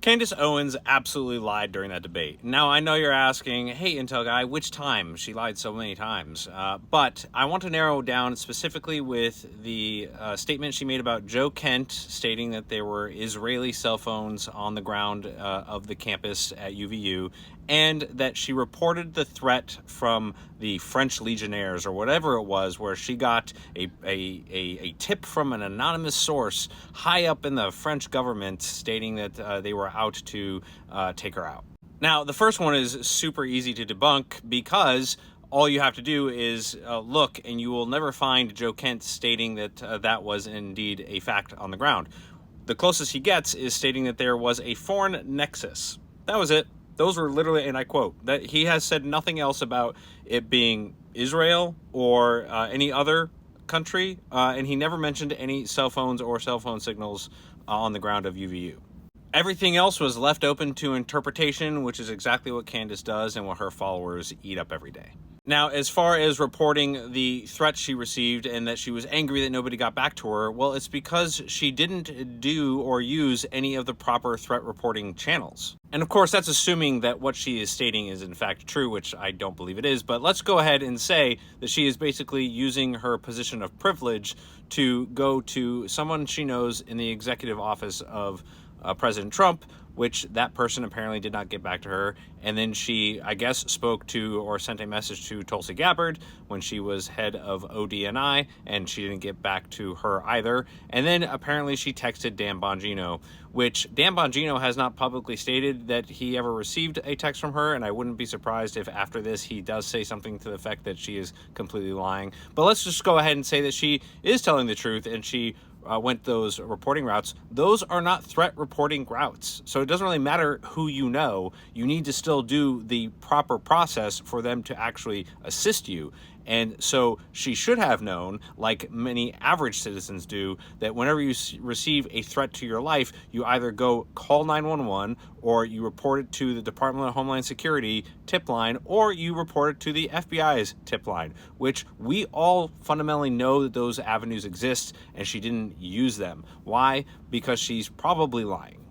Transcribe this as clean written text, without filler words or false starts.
Candace Owens absolutely lied during that debate. Now, I know you're asking, hey, Intel guy, which time? She lied so many times. But I want to narrow down specifically with the statement she made about Joe Kent, stating that there were Israeli cell phones on the ground of the campus at UVU, and that she reported the threat from the French Legionnaires or whatever it was, where she got a tip from an anonymous source high up in the French government stating that they were out to take her out. Now, the first one is super easy to debunk because all you have to do is look, and you will never find Joe Kent stating that that was indeed a fact on the ground. The closest he gets is stating that there was a foreign nexus. That was it. Those were literally, and I quote, that he has said nothing else about it being Israel or any other country, and he never mentioned any cell phones or cell phone signals on the ground of UVU. Everything else was left open to interpretation, which is exactly what Candace does and what her followers eat up every day. Now, as far as reporting the threat she received and that she was angry that nobody got back to her, well, it's because she didn't do or use any of the proper threat reporting channels. And of course, that's assuming that what she is stating is in fact true, which I don't believe it is. But let's go ahead and say that she is basically using her position of privilege to go to someone she knows in the executive office of President Trump, which that person apparently did not get back to her. And then she, I guess, spoke to or sent a message to Tulsi Gabbard when she was head of ODNI, and she didn't get back to her either. And then apparently she texted Dan Bongino, which Dan Bongino has not publicly stated that he ever received a text from her, and I wouldn't be surprised if after this he does say something to the effect that she is completely lying. But let's just go ahead and say that she is telling the truth and she went those reporting routes. Those are not threat reporting routes. So it doesn't really matter who you know. You need to still do the proper process for them to actually assist you. And so she should have known, like many average citizens do, that whenever you receive a threat to your life, you either go call 911 or you report it to the Department of Homeland Security tip line, or you report it to the FBI's tip line, which we all fundamentally know that those avenues exist, and she didn't use them. Why? Because she's probably lying.